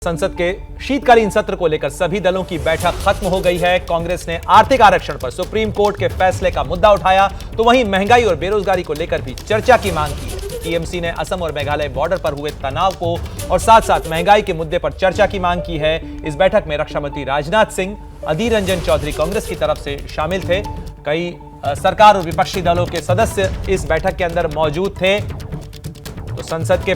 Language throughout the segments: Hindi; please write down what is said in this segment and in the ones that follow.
संसद के शीतकालीन सत्र को लेकर सभी दलों की बैठक खत्म हो गई है। कांग्रेस ने आर्थिक आरक्षण पर सुप्रीम कोर्ट के फैसले का मुद्दा उठाया, तो वहीं महंगाई और बेरोजगारी को लेकर भी चर्चा की मांग की है। टीएमसी ने असम और मेघालय बॉर्डर पर हुए तनाव को और साथ साथ महंगाई के मुद्दे पर चर्चा की मांग की है। इस बैठक में रक्षा मंत्री राजनाथ सिंह, अधीर रंजन चौधरी कांग्रेस की तरफ से शामिल थे। कई सरकार और विपक्षी दलों के सदस्य इस बैठक के अंदर मौजूद थे। तो संसद के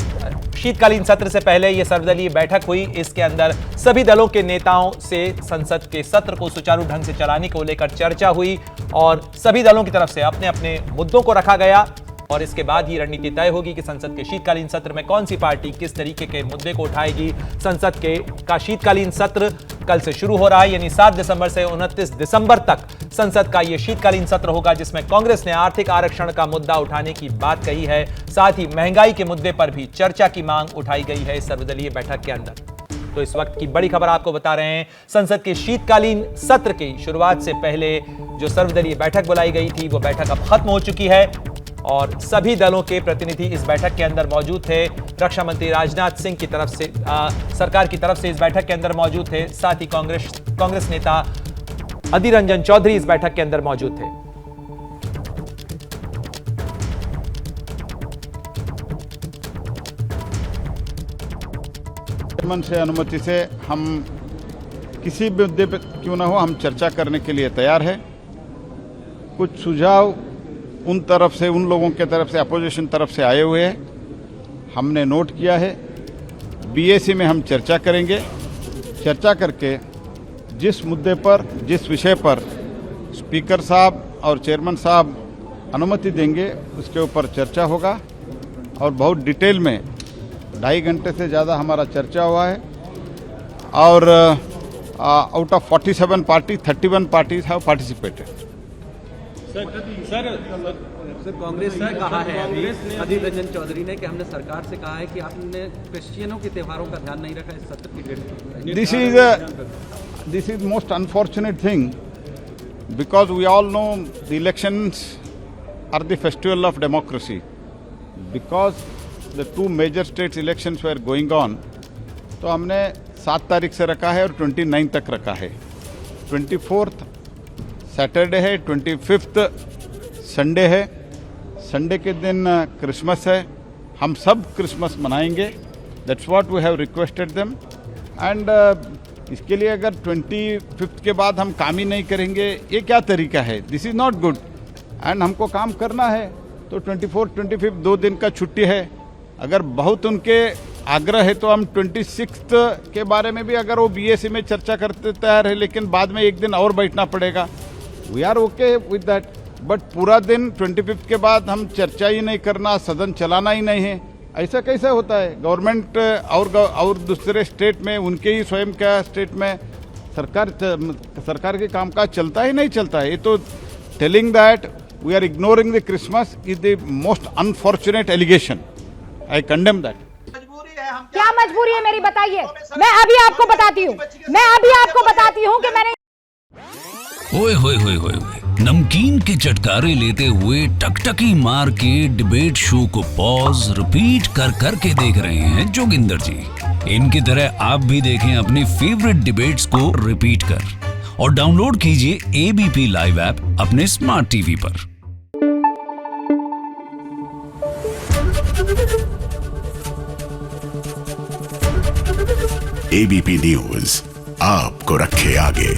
शीतकालीन सत्र से पहले यह सर्वदलीय बैठक हुई। इसके अंदर सभी दलों के नेताओं से संसद के सत्र को सुचारू ढंग से चलाने को लेकर चर्चा हुई और सभी दलों की तरफ से अपने अपने मुद्दों को रखा गया और इसके बाद ही रणनीति तय होगी कि संसद के शीतकालीन सत्र में कौन सी पार्टी किस तरीके के मुद्दे को उठाएगी। संसद का शीतकालीन सत्र कल से शुरू हो रहा है, यानी 7 दिसंबर से 29 दिसंबर तक संसद का यह शीतकालीन सत्र होगा, जिसमें कांग्रेस ने आर्थिक आरक्षण का मुद्दा उठाने की बात कही है। साथ ही महंगाई के मुद्दे पर भी चर्चा की मांग उठाई गई है इस सर्वदलीय बैठक के अंदर। तो इस वक्त की बड़ी खबर आपको बता रहे हैं, संसद के शीतकालीन सत्र की शुरुआत से पहले जो सर्वदलीय बैठक बुलाई गई थी वो बैठक अब खत्म हो चुकी है और सभी दलों के प्रतिनिधि इस बैठक के अंदर मौजूद थे। रक्षा मंत्री राजनाथ सिंह की तरफ से सरकार की तरफ से इस बैठक के अंदर मौजूद थे। साथ ही कांग्रेस नेता अधीर रंजन चौधरी इस बैठक के अंदर मौजूद थे। चेयरमैन से अनुमति से हम किसी भी मुद्दे पर क्यों ना हो, हम चर्चा करने के लिए तैयार है। कुछ सुझाव उन लोगों के तरफ से, अपोजिशन तरफ से आए हुए हैं, हमने नोट किया है। बीएसी में हम चर्चा करेंगे। चर्चा करके जिस मुद्दे पर, जिस विषय पर स्पीकर साहब और चेयरमैन साहब अनुमति देंगे उसके ऊपर चर्चा होगा और बहुत डिटेल में 2.5 घंटे से ज़्यादा हमारा चर्चा हुआ है और out of 47 party 31 parties have participated. Sir Congress ने कहा है, अधीर रंजन चौधरी ने, कि हमने सरकार से कहा है कि आपने क्रिश्चियनों के त्योहारों का ध्यान नहीं रखा इस सत्र की date. This is most unfortunate thing because we all know the elections are the festival of democracy. Because the 2 major states elections were going on, तो हमने 7 तारीख से रखा है और 29 तक रखा है। 24th सैटरडे है, 25th संडे है। संडे के दिन क्रिसमस है, हम सब क्रिसमस मनाएंगे। That's what we have requested them and इसके लिए अगर 25th के बाद हम काम ही नहीं करेंगे, ये क्या तरीका है? This is not good and हमको काम करना है। तो 24, 25 2 दिन का छुट्टी है। अगर बहुत उनके आग्रह है तो हम 26th के बारे में भी अगर वो बीएसी में चर्चा करते तैयार है, लेकिन बाद में एक दिन और बैठना पड़ेगा। We are okay with that, but पूरा दिन 25th के बाद हम चर्चा ही नहीं करना, सदन चलाना ही नहीं है, ऐसा कैसे होता है? गवर्नमेंट और दूसरे स्टेट में, उनके ही स्वयं का स्टेट में सरकार के कामकाज चलता ही नहीं चलता है। ये तो telling that we are ignoring the Christmas is the most unfortunate allegation. I condemn that. क्या मजबूरी है मेरी, बताइए। मैं अभी आपको बताती हूँ कि मैंने ओए होए होए होए, नमकीन के चटकारे लेते हुए टकटकी मार के डिबेट शो को पॉज रिपीट कर करके देख रहे हैं जोगिंदर जी। इनकी तरह आप भी देखें अपने फेवरेट डिबेट्स को रिपीट कर और डाउनलोड कीजिए एबीपी लाइव ऐप अपने स्मार्ट टीवी पर। एबीपी न्यूज आपको रखे आगे।